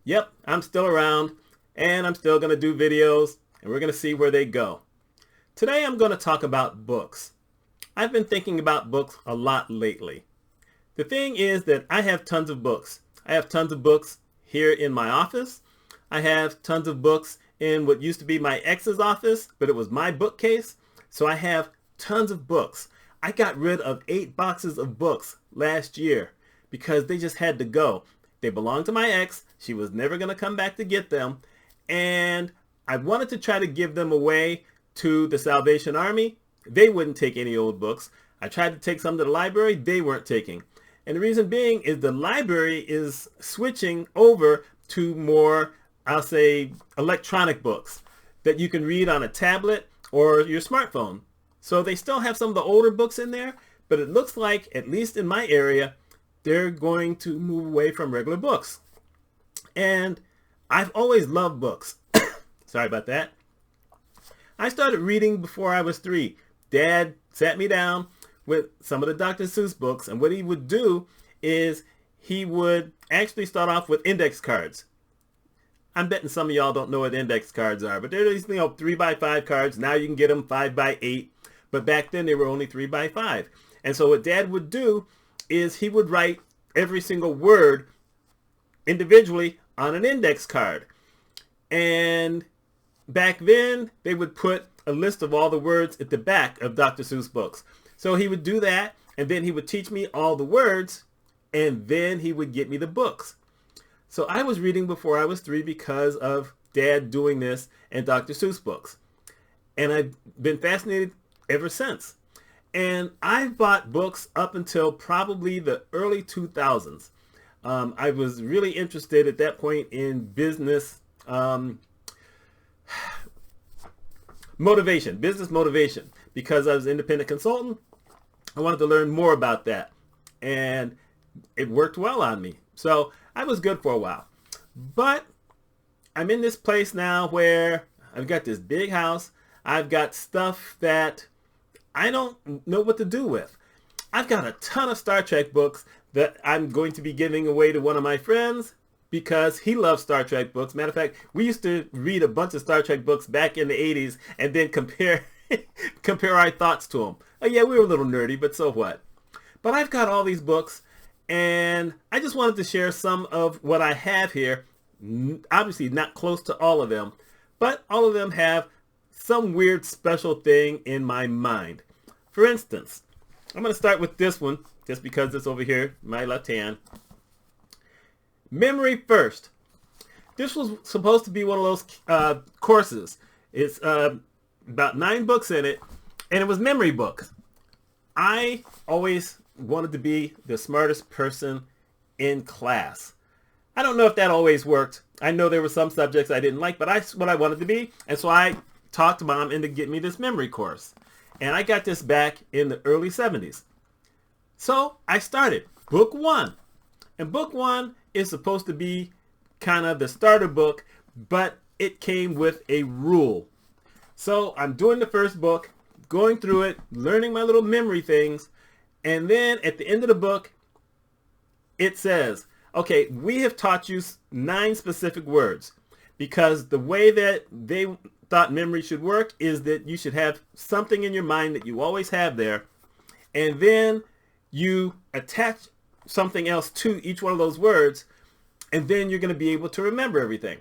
Yep, I'm still around, and I'm still going to do videos, and we're going to see where they go. Today I'm going to talk about books. I've been thinking about books a lot lately. The thing is that I have tons of books. I have tons of books here in my office. I have tons of books in what used to be my ex's office, but it was my bookcase. So I have tons of books. I got rid of 8 boxes of books last year because they just had to go. They belonged to my ex. She was never going to come back to get them. And I wanted to try to give them away to the Salvation Army. They wouldn't take any old books. I tried to take some to the library. They weren't taking. And the reason being is the library is switching over to more, I'll say, electronic books that you can read on a tablet or your smartphone. So they still have some of the older books in there, but it looks like, at least in my area, they're going to move away from regular books. And I've always loved books. Sorry about that. I started reading before I was 3. Dad sat me down with some of the Dr. Seuss books, and what he would do is he would actually start off with index cards. I'm betting some of y'all don't know what index cards are, but they're these 3x5 cards. Now you can get them 5x8, but back then they were only 3x5. And so what Dad would do is he would write every single word individually on an index card. And back then they would put a list of all the words at the back of Dr. Seuss books. So he would do that, and then he would teach me all the words, and then he would get me the books. So I was reading before I was 3 because of Dad doing this and Dr. Seuss books. And I've been fascinated ever since. And I've bought books up until probably the early 2000s. I was really interested at that point in business business motivation, because I was an independent consultant. I wanted to learn more about that, and it worked well on me. So I was good for a while, but I'm in this place now where I've got this big house. I've got stuff that I don't know what to do with. I've got a ton of Star Trek books that I'm going to be giving away to one of my friends because he loves Star Trek books. Matter of fact, we used to read a bunch of Star Trek books back in the 80s and then compare our thoughts to them. Oh yeah, we were a little nerdy, but so what? But I've got all these books, and I just wanted to share some of what I have here. Obviously not close to all of them, but all of them have some weird special thing in my mind. For instance, I'm going to start with this one, just because it's over here, my left hand. Memory First. This was supposed to be one of those courses. It's about 9 books in it, and it was memory books. I always wanted to be the smartest person in class. I don't know if that always worked. I know there were some subjects I didn't like, but that's what I wanted to be, and so I talked Mom into getting me this memory course. And I got this back in the early 70s. So I started book 1. And book 1 is supposed to be kind of the starter book, but it came with a rule. So I'm doing the first book, going through it, learning my little memory things, and then at the end of the book, it says, okay, we have taught you 9 specific words, because the way that they thought memory should work is that you should have something in your mind that you always have there, and then you attach something else to each one of those words, and then you're going to be able to remember everything.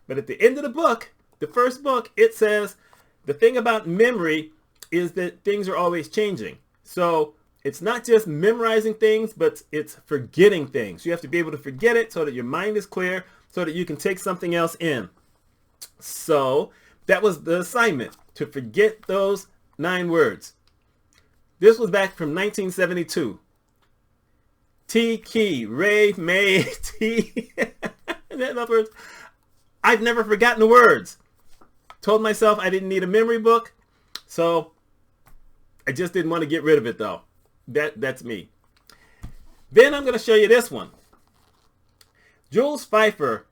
But at the end of the book, the first book, it says the thing about memory is that things are always changing. So it's not just memorizing things, but it's forgetting things. You have to be able to forget it so that your mind is clear, so that you can take something else in. So that was the assignment, to forget those 9 words. This was back from 1972. T-key, Ray, May, T. In other words, I've never forgotten the words. Told myself I didn't need a memory book, so I just didn't want to get rid of it though. That's me. Then I'm going to show you this one. Jules Pfeiffer.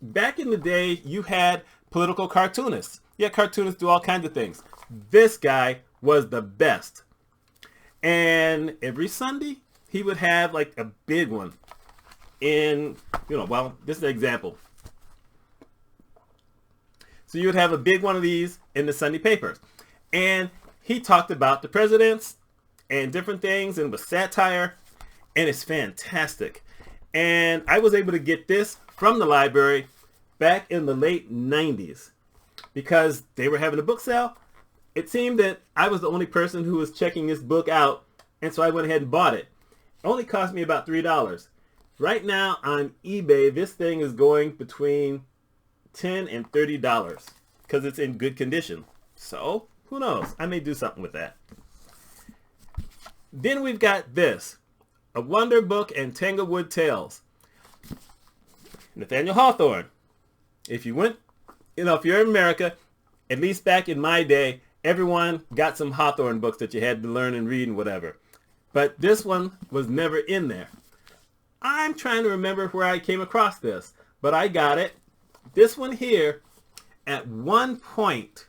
Back in the day, you had political cartoonists. Yeah, cartoonists do all kinds of things. This guy was the best. And every Sunday, he would have like a big one. in, well, this is an example. So you would have a big one of these in the Sunday papers. And he talked about the presidents and different things and with satire. And it's fantastic. And I was able to get this from the library back in the late 90s because they were having a book sale. It seemed that I was the only person who was checking this book out. And so I went ahead and bought it. It only cost me about $3. Right now on eBay, this thing is going between $10 and $30 because it's in good condition. So who knows? I may do something with that. Then we've got this, A Wonder Book and Tanglewood Tales. Nathaniel Hawthorne. If you went, if you're in America, at least back in my day, everyone got some Hawthorne books that you had to learn and read and whatever. But this one was never in there. I'm trying to remember where I came across this, but I got it. This one here, at one point,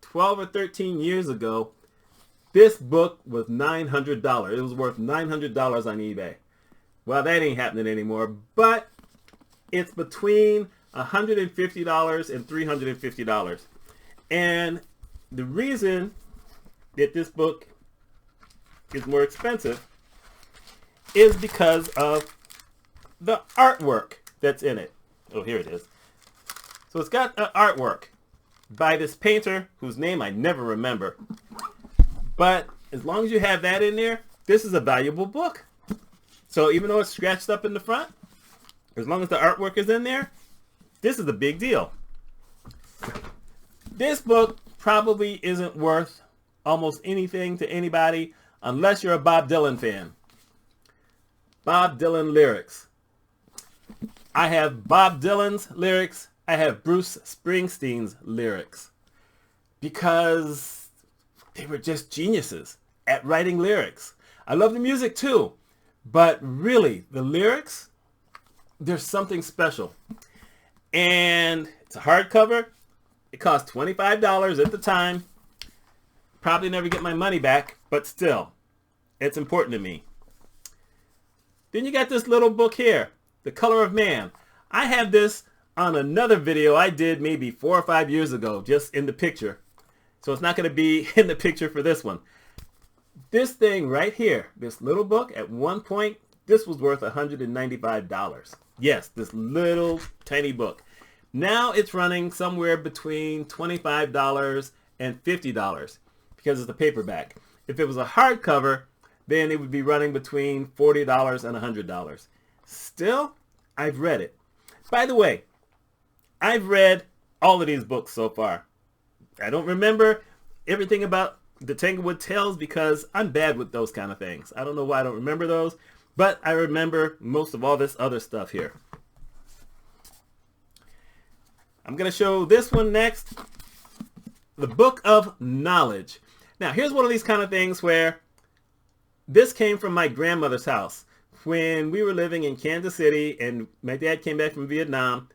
12 or 13 years ago, this book was $900. It was worth $900 on eBay. Well, that ain't happening anymore, but it's between $150 and $350. And the reason that this book is more expensive is because of the artwork that's in it. Oh, here it is. So it's got artwork by this painter whose name I never remember. But as long as you have that in there, this is a valuable book. So even though it's scratched up in the front, as long as the artwork is in there, this is a big deal. This book probably isn't worth almost anything to anybody unless you're a Bob Dylan fan. Bob Dylan lyrics. I have Bob Dylan's lyrics. I have Bruce Springsteen's lyrics because they were just geniuses at writing lyrics. I love the music too, but really the lyrics, there's something special. And it's a hardcover. It cost $25 at the time. Probably never get my money back, but still, it's important to me. Then you got this little book here, The Color of Man. I have this on another video I did maybe 4 or 5 years ago, just in the picture. So it's not going to be in the picture for this one. This thing right here, this little book, at one point, this was worth $195. Yes, this little tiny book. Now it's running somewhere between $25 and $50 because it's a paperback. If it was a hardcover, then it would be running between $40 and $100. Still, I've read it. By the way, I've read all of these books so far. I don't remember everything about the Tanglewood Tales because I'm bad with those kind of things. I don't know why I don't remember those, but I remember most of all this other stuff here. I'm going to show this one next. The Book of Knowledge. Now, here's one of these kind of things where this came from my grandmother's house. When we were living in Kansas City and my dad came back from Vietnam,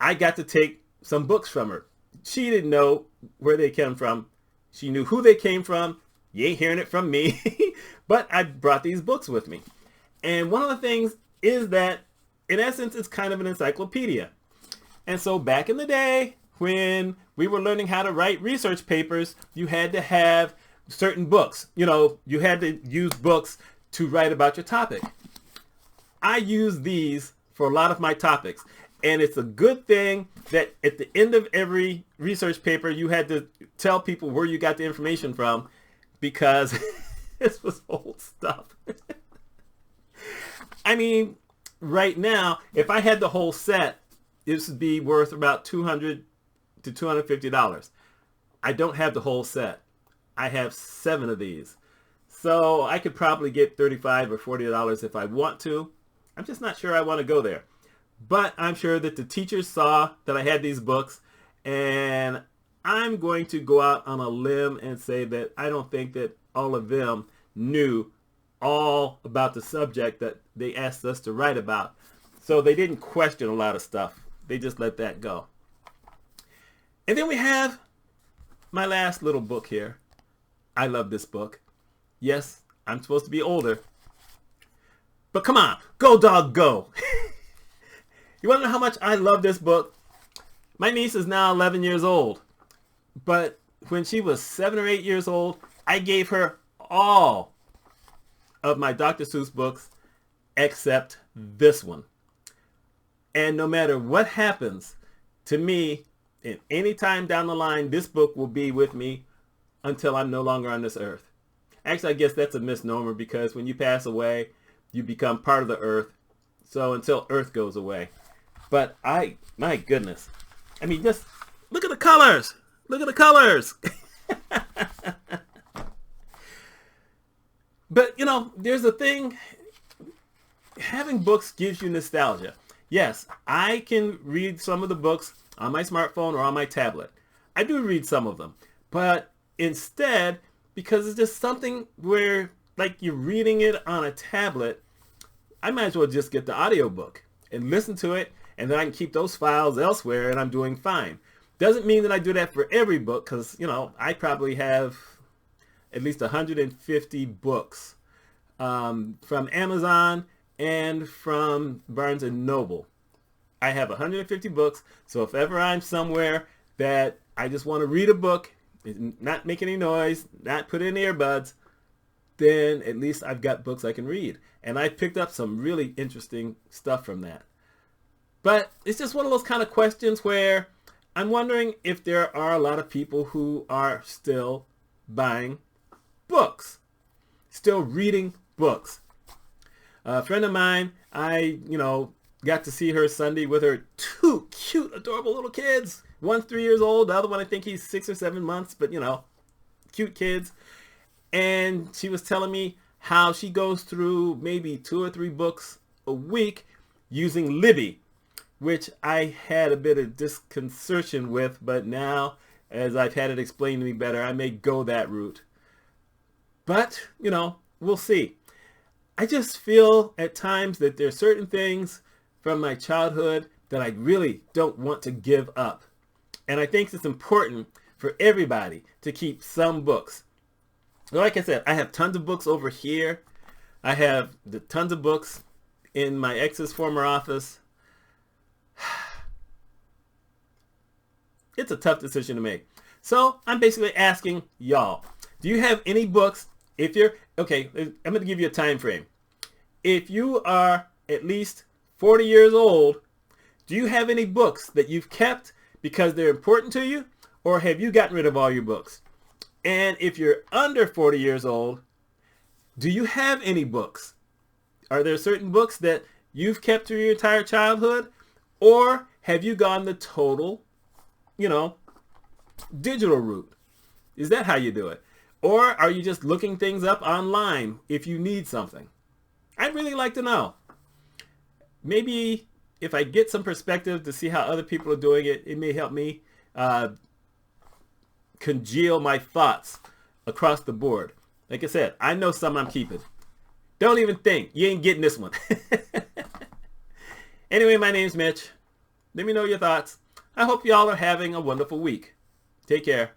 I got to take some books from her. She didn't know where they came from. She knew who they came from. You ain't hearing it from me. But I brought these books with me. And one of the things is that, in essence, it's kind of an encyclopedia. And so back in the day, when we were learning how to write research papers, you had to have certain books. You had to use books to write about your topic. I use these for a lot of my topics. And it's a good thing that at the end of every research paper, you had to tell people where you got the information from because this was old stuff. I mean, right now, if I had the whole set, this would be worth about $200 to $250. I don't have the whole set. I have 7 of these. So I could probably get $35 or $40 if I want to. I'm just not sure I want to go there. But I'm sure that the teachers saw that I had these books, and I'm going to go out on a limb and say that I don't think that all of them knew all about the subject that they asked us to write about. So they didn't question a lot of stuff. They just let that go. And then we have my last little book here. I love this book. Yes, I'm supposed to be older, But come on, go dog go. You want to know how much I love this book? My niece is now 11 years old. But when she was 7 or 8 years old, I gave her all of my Dr. Seuss books except this one. And no matter what happens to me, at any time down the line, this book will be with me until I'm no longer on this earth. Actually, I guess that's a misnomer, because when you pass away, you become part of the earth. So until earth goes away. But my goodness. I mean, just look at the colors. Look at the colors. But, you know, there's a thing. Having books gives you nostalgia. Yes, I can read some of the books on my smartphone or on my tablet. I do read some of them. But instead, because it's just something where, like, you're reading it on a tablet, I might as well just get the audiobook and listen to it, and then I can keep those files elsewhere, and I'm doing fine. Doesn't mean that I do that for every book, because, you know, I probably have at least 150 books from Amazon and from Barnes & Noble. I have 150 books, so if ever I'm somewhere that I just want to read a book, not make any noise, not put in earbuds, then at least I've got books I can read. And I picked up some really interesting stuff from that. But it's just one of those kind of questions where I'm wondering if there are a lot of people who are still buying books, still reading books. A friend of mine, I got to see her Sunday with her two cute, adorable little kids. One's 3 years old. The other one, I think he's 6 or 7 months, but, you know, cute kids. And she was telling me how she goes through maybe 2 or 3 books a week using Libby, which I had a bit of disconcertion with, but now, as I've had it explained to me better, I may go that route. But, you know, we'll see. I just feel at times that there are certain things from my childhood that I really don't want to give up. And I think it's important for everybody to keep some books. Like I said, I have tons of books over here. I have tons of books in my ex's former office. It's a tough decision to make. So I'm basically asking y'all, do you have any books? If you're, okay, I'm going to give you a time frame. If you are at least 40 years old, do you have any books that you've kept because they're important to you? Or have you gotten rid of all your books? And if you're under 40 years old, do you have any books? Are there certain books that you've kept through your entire childhood? Or have you gone the total, digital route? Is that how you do it? Or are you just looking things up online if you need something? I'd really like to know. Maybe if I get some perspective to see how other people are doing it, it may help me congeal my thoughts across the board. Like I said, I know some I'm keeping. Don't even think. You ain't getting this one. Anyway, my name's Mitch. Let me know your thoughts. I hope y'all are having a wonderful week. Take care.